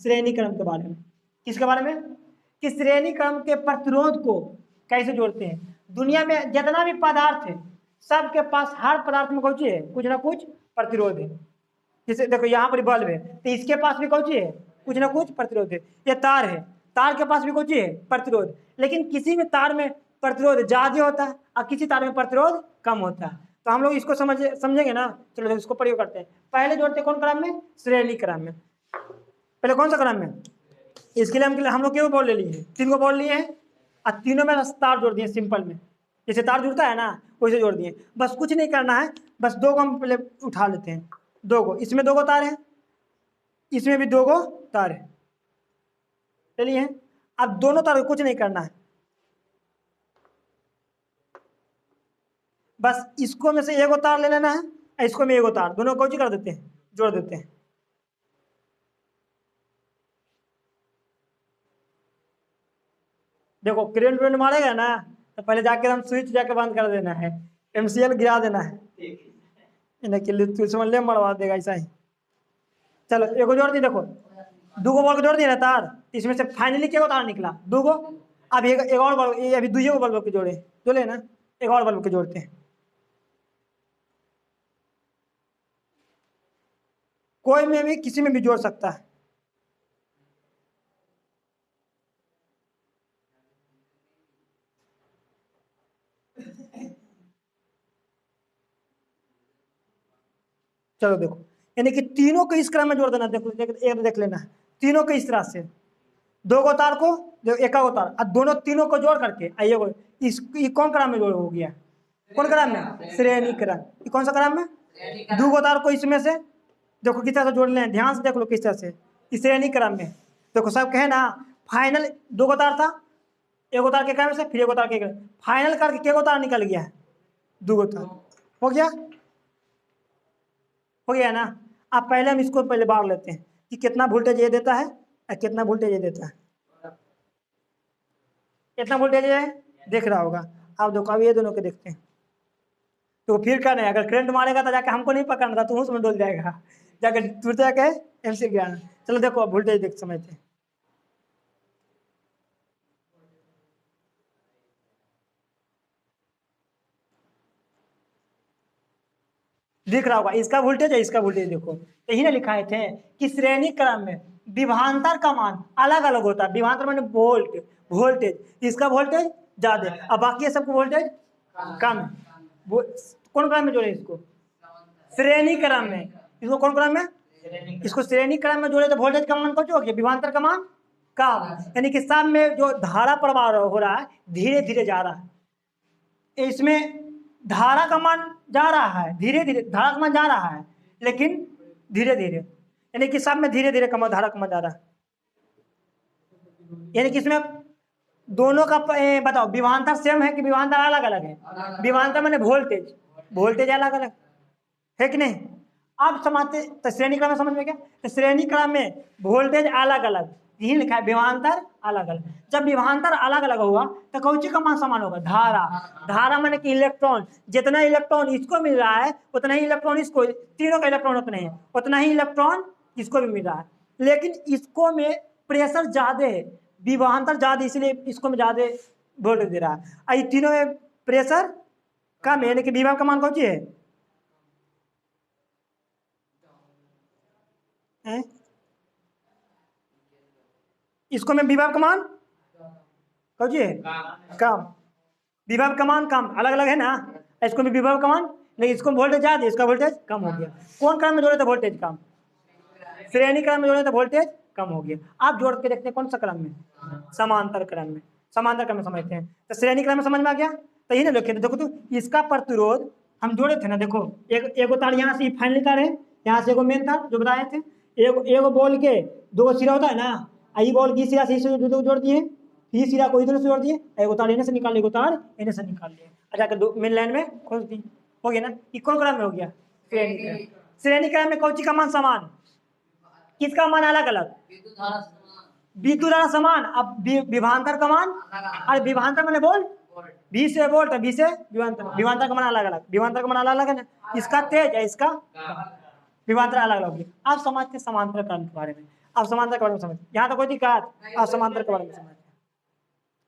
श्रेणी क्रम के बारे में। किसके बारे में? कि श्रेणी क्रम के प्रतिरोध को कैसे जोड़ते हैं। दुनिया में जितना भी पदार्थ है सबके पास हर पदार्थ में कौन सी है, कुछ ना कुछ प्रतिरोध है। जैसे देखो यहाँ पर बल्ब है तो इसके पास भी कौन सी है, कुछ ना कुछ प्रतिरोध है। ये तार है, तार के पास भी कौन सी है, प्रतिरोध। लेकिन किसी भी तार में प्रतिरोध ज्यादा होता है और किसी तार में प्रतिरोध कम होता है। तो हम लोग इसको समझेंगे ना। चलो इसको प्रयोग करते हैं। पहले जोड़ते कौन क्रम में, श्रेणी क्रम में। पहले कौन सा क्रम में, इसके लिए हम लोग क्यों बॉल ले लिए, 3 को बॉल लिए हैं और तीनों में तार जोड़ दिए सिंपल में। जैसे तार जुड़ता है ना वैसे जोड़ दिए। बस कुछ नहीं करना है, बस 2 को हम पहले उठा लेते हैं। 2 को, इसमें 2 को तार है, इसमें भी 2 को तार है। चलिए अब दोनों तार कुछ नहीं करना है, बस इसको में से एगो तार ले लेना है, इसको में एगो तार, दोनों को कर देते हैं, जोड़ देते हैं। देखो करंट वेंट मारेगा ना तो पहले जाके हम स्विच जाके बंद कर देना है, MCL गिरा देना है, इन्हें के लिए तू समझ ले मरवा देगा ऐसा ही। चलो एगो जोड़ दी, देखो 2 को बल्ब जोड़ दिया ना तार, इसमें से फाइनली क्या तार निकला 2 को। अब एक और बल्ब, ये अभी 2 बल्ब के जोड़े ना, एक और बल्ब के जोड़ते हैं। कोई में भी किसी में भी जोड़ सकता है। चलो देखो, यानी कि तीनों को इस क्रम में जोड़ देना। देखो एक देख लेना है, तीनों को इस तरह से 2 को तार को एक को तार, और दोनों तीनों को जोड़ करके आइए को ये कौन क्रम में जोड़ हो गया, कौन क्रम में, श्रेणी क्रम। ये कौन सा क्रम में, 2 को तार को इसमें से देखो किस तरह से जोड़ लें, ध्यान से देख लो किस तरह से, इस श्रेणी क्रम में। देखो सब कहे ना फाइनल 2 को तार था, एक तार के क्रम से, फिर एक तार के फाइनल करके के तार निकल गया है, 2 तार हो गया ना। अब पहले हम इसको पहले बार लेते हैं कि कितना वोल्टेज ये देता है और कितना वोल्टेज ये देता है। कितना वोल्टेज है देख रहा होगा। अब देखो अब ये दोनों के देखते हैं। तो फिर क्या नहीं, अगर करंट मारेगा तो जाके हमको नहीं पकड़ना था, तो उसमें डोल जाएगा, जाके टूट जाके MCL गिराना। चलो देखो अब वोल्टेज देख समझते हैं। दिख रहा होगा इसका वोल्टेज है, इसका वोल्टेज देखो, यही ना लिखाए थे कि श्रेणी क्रम में विभवांतर का मान अलग अलग होता है। विभवांतर माने वोल्टेज, इसका वोल्टेज ज्यादा है और बाकी सबको वोल्टेज कम है। कौन क्रम में जोड़े इसको, श्रेणी क्रम में। इसको कौन क्रम में, इसको श्रेणी क्रम में जोड़े तो वोल्टेज का मान कौन हो गया, विभवांतर का मान कम, यानी कि सब में जो धारा प्रवाह हो रहा है धीरे धीरे जा रहा है। इसमें धारा का मान जा रहा है धीरे धीरे, धारा का मान जा रहा है लेकिन धीरे धीरे, यानी कि सब में धीरे धीरे कम धारा का मान जा रहा है। यानी कि इसमें दोनों का बताओ विभवांतर सेम है कि विभवांतर अलग अलग है। विभवांतर माने वोल्टेज अलग अलग है कि नहीं। अब समझते तो श्रेणी क्रम में समझ में क्या, तो श्रेणी क्रम में वोल्टेज अलग अलग, यही लिखा है विभवांतर अलग अलग। जब विभवांतर अलग अलग होगा तो कौन सी का मान समान होगा, धारा माने कि इलेक्ट्रॉन, जितना इलेक्ट्रॉन इसको मिल रहा है उतना ही इलेक्ट्रॉन इसको, तीनों का इलेक्ट्रॉन उतना ही, उतना ही इलेक्ट्रॉन इसको भी मिल रहा है। लेकिन इसको में प्रेशर ज्यादा है, विभवांतर ज्यादा, इसलिए इसको में ज्यादा वोल्टेज दे रहा है। तीनों में प्रेशर कम है, यानी कि विभव का मान कौन सी है, इसको में विभव का मान कौन सी है, कम। विभव का मान कम, अलग अलग है ना। इसको में विभव का मान, लेकिन इसको वोल्टेज ज्यादा, इसका वोल्टेज कम हो गया। कौन क्रम में जोड़े तो वोल्टेज कम, श्रेणी क्रम में जोड़े तो वोल्टेज कम हो गया। आप जोड़ के देखते हैं कौन सा क्रम में, समांतर क्रम में। समांतर क्रम में समझते हैं तो श्रेणी क्रम में समझ में आ गया। तो यही ना लिखे थे, देखो तो इसका प्रतिरोध हम जोड़े थे ना। देखो एक तार यहाँ से फाइनली तार है, यहाँ से एगो मेन तार जो बताए थे, एगो बॉल के 2 सिरा होता है ना, आई बॉल की सिरा से जोड़ दिए, फिर सिरा को इधर से जोड़ दिए, एगो तार इन्हें से निकाल लिए, एगो तार इन्हें से निकाल लिए, जाकर मेन लाइन में खोल दी, हो गया ना। ये कौन क्रम में हो गया, श्रेणी क्रम। श्रेणी क्रम में कौन सी का मान समान, किसका मान अलग अलग, विद्युत धारा समान। अब विभवांतर का मान, अरे विभवांतर मैंने बोल बी से वोल्ट, बी से विभवांतर का मान अलग अलग, विभवांतर का मान अलग अलग है ना, इसका तेज है, इसका विभवांतर अलग अलग। आप समझते समांतर क्रम के बारे में। अब समांतर के बारे में समझ, यहाँ तो कोई दिक्कत, अब समांतर के बारे में समझ।